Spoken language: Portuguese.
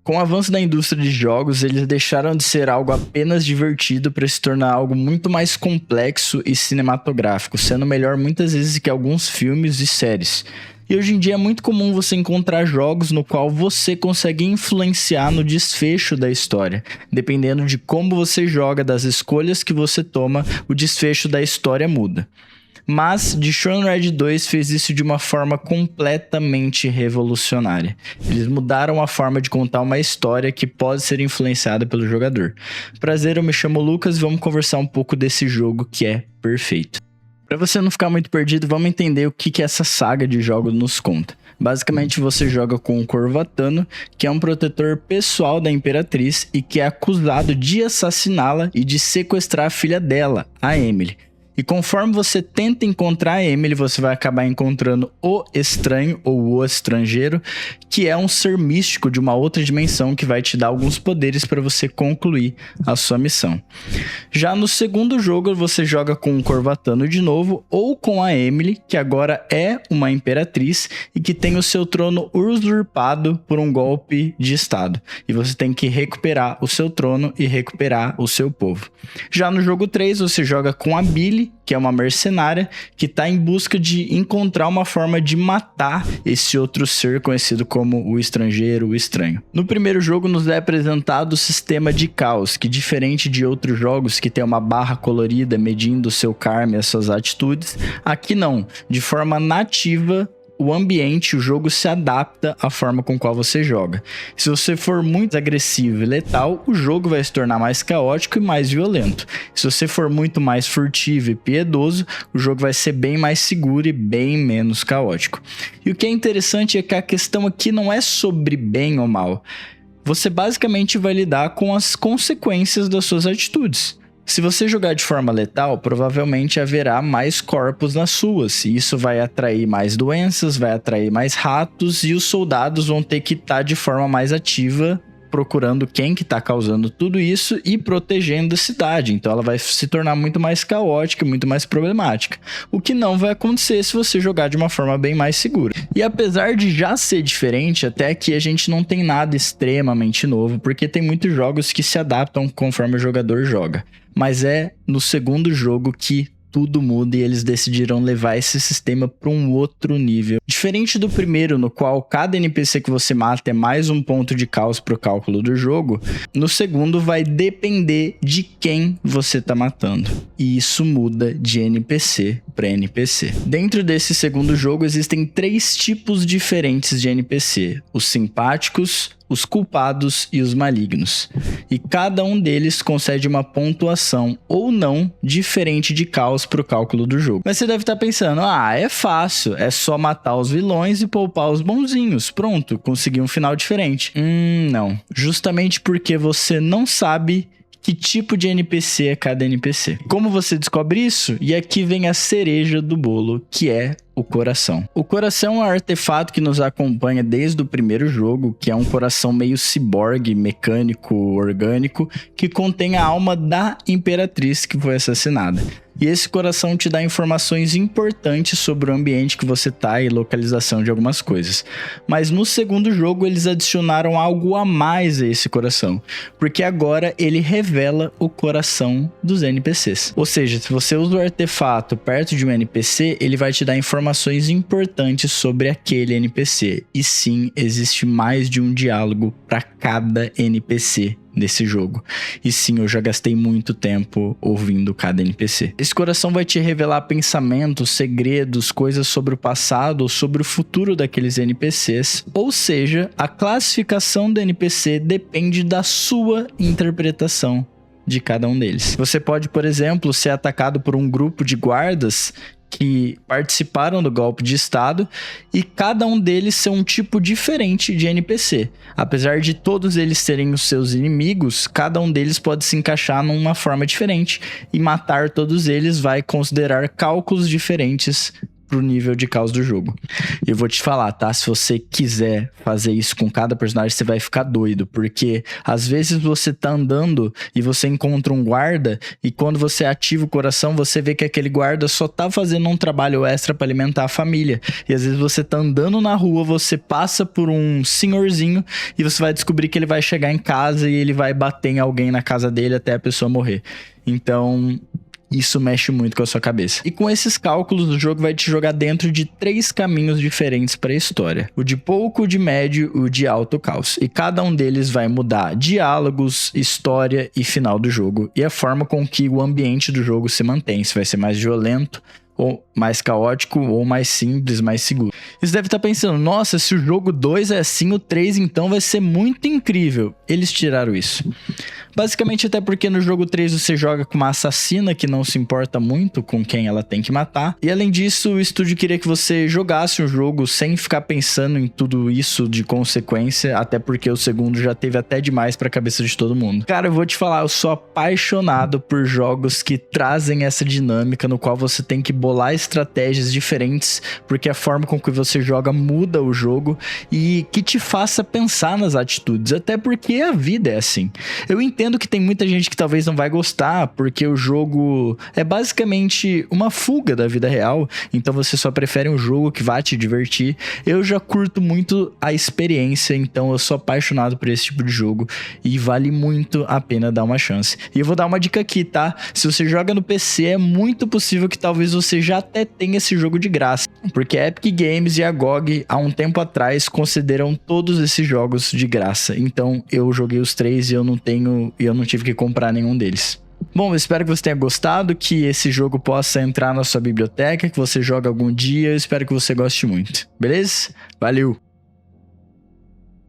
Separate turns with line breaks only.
Com o avanço da indústria de jogos, eles deixaram de ser algo apenas divertido para se tornar algo muito mais complexo e cinematográfico, sendo melhor muitas vezes que alguns filmes e séries. E hoje em dia é muito comum você encontrar jogos no qual você consegue influenciar no desfecho da história. Dependendo de como você joga, das escolhas que você toma, o desfecho da história muda. Mas Dishonored 2 fez isso de uma forma completamente revolucionária. Eles mudaram a forma de contar uma história que pode ser influenciada pelo jogador. Prazer, eu me chamo Lucas e vamos conversar um pouco desse jogo que é perfeito. Para você não ficar muito perdido, vamos entender o que essa saga de jogos nos conta. Basicamente, você joga com o Corvatano, que é um protetor pessoal da Imperatriz e que é acusado de assassiná-la e de sequestrar a filha dela, a Emily. E conforme você tenta encontrar a Emily, você vai acabar encontrando o Estranho ou o Estrangeiro, que é um ser místico de uma outra dimensão que vai te dar alguns poderes para você concluir a sua missão. Já no segundo jogo, você joga com o Corvatano de novo ou com a Emily, que agora é uma Imperatriz e que tem o seu trono usurpado por um golpe de estado. E você tem que recuperar o seu trono e recuperar o seu povo. Já no jogo 3, você joga com a Billy, que é uma mercenária que está em busca de encontrar uma forma de matar esse outro ser conhecido como o Estrangeiro, o Estranho. No primeiro jogo nos é apresentado o sistema de caos, que diferente de outros jogos que tem uma barra colorida medindo o seu karma e as suas atitudes, aqui não, de forma nativa. O ambiente, o jogo se adapta à forma com qual você joga. Se você for muito agressivo e letal, o jogo vai se tornar mais caótico e mais violento. Se você for muito mais furtivo e piedoso, o jogo vai ser bem mais seguro e bem menos caótico. E o que é interessante é que a questão aqui não é sobre bem ou mal. Você basicamente vai lidar com as consequências das suas atitudes. Se você jogar de forma letal, provavelmente haverá mais corpos nas suas, e isso vai atrair mais doenças, vai atrair mais ratos, e os soldados vão ter que estar de forma mais ativa, procurando quem que está causando tudo isso e protegendo a cidade. Então ela vai se tornar muito mais caótica, muito mais problemática. O que não vai acontecer se você jogar de uma forma bem mais segura. E apesar de já ser diferente, até aqui a gente não tem nada extremamente novo, porque tem muitos jogos que se adaptam conforme o jogador joga. Mas é no segundo jogo que tudo muda e eles decidiram levar esse sistema para um outro nível. Diferente do primeiro, no qual cada NPC que você mata é mais um ponto de caos para o cálculo do jogo, no segundo vai depender de quem você está matando. E isso muda de NPC para NPC. Dentro desse segundo jogo existem 3 tipos diferentes de NPC: os simpáticos, os culpados e os malignos. E cada um deles concede uma pontuação ou não diferente de caos para o cálculo do jogo. Mas você deve estar pensando, é fácil, é só matar os vilões e poupar os bonzinhos. Pronto, consegui um final diferente. Não. Justamente porque você não sabe que tipo de NPC é cada NPC. Como você descobre isso? E aqui vem a cereja do bolo, que é o coração. O coração é um artefato que nos acompanha desde o primeiro jogo, que é um coração meio ciborgue, mecânico, orgânico, que contém a alma da Imperatriz que foi assassinada. E esse coração te dá informações importantes sobre o ambiente que você tá e localização de algumas coisas. Mas no segundo jogo eles adicionaram algo a mais a esse coração, porque agora ele revela o coração dos NPCs. Ou seja, se você usa o artefato perto de um NPC, ele vai te dar informações importantes sobre aquele NPC. E sim, existe mais de um diálogo para cada NPC desse jogo. E sim, eu já gastei muito tempo ouvindo cada NPC. Esse coração vai te revelar pensamentos, segredos, coisas sobre o passado ou sobre o futuro daqueles NPCs. Ou seja, a classificação do NPC depende da sua interpretação de cada um deles. Você pode, por exemplo, ser atacado por um grupo de guardas que participaram do golpe de estado e cada um deles ser um tipo diferente de NPC. Apesar de todos eles serem os seus inimigos, cada um deles pode se encaixar numa forma diferente e matar todos eles vai considerar cálculos diferentes pro nível de caos do jogo. E eu vou te falar, tá? Se você quiser fazer isso com cada personagem, você vai ficar doido, porque às vezes você tá andando e você encontra um guarda e quando você ativa o coração, você vê que aquele guarda só tá fazendo um trabalho extra pra alimentar a família. E às vezes você tá andando na rua, você passa por um senhorzinho e você vai descobrir que ele vai chegar em casa e ele vai bater em alguém na casa dele até a pessoa morrer. Então, isso mexe muito com a sua cabeça. E com esses cálculos, o jogo vai te jogar dentro de 3 caminhos diferentes para a história. O de pouco, o de médio e o de alto caos. E cada um deles vai mudar diálogos, história e final do jogo. E a forma com que o ambiente do jogo se mantém. Se vai ser mais violento, ou mais caótico, ou mais simples, mais seguro. Você deve estar pensando, nossa, se o jogo 2 é assim, o 3 então vai ser muito incrível. Eles tiraram isso. Basicamente até porque no jogo 3 você joga com uma assassina que não se importa muito com quem ela tem que matar. E além disso, o estúdio queria que você jogasse o jogo sem ficar pensando em tudo isso de consequência, até porque o segundo já teve até demais pra cabeça de todo mundo. Cara, eu vou te falar, eu sou apaixonado por jogos que trazem essa dinâmica no qual você tem que bolar estratégias diferentes, porque a forma com que você joga muda o jogo e que te faça pensar nas atitudes, até porque a vida é assim. Eu entendo que tem muita gente que talvez não vai gostar, porque o jogo é basicamente uma fuga da vida real, então você só prefere um jogo que vai te divertir. Eu já curto muito a experiência, então eu sou apaixonado por esse tipo de jogo e vale muito a pena dar uma chance. E eu vou dar uma dica aqui, tá? Se você joga no PC, é muito possível que talvez você já até tenha esse jogo de graça, porque a Epic Games e a GOG há um tempo atrás concederam todos esses jogos de graça. Então eu joguei os 3 e eu não tive que comprar nenhum deles. Bom, eu espero que você tenha gostado, que esse jogo possa entrar na sua biblioteca, que você jogue algum dia. Eu espero que você goste muito. Beleza? Valeu!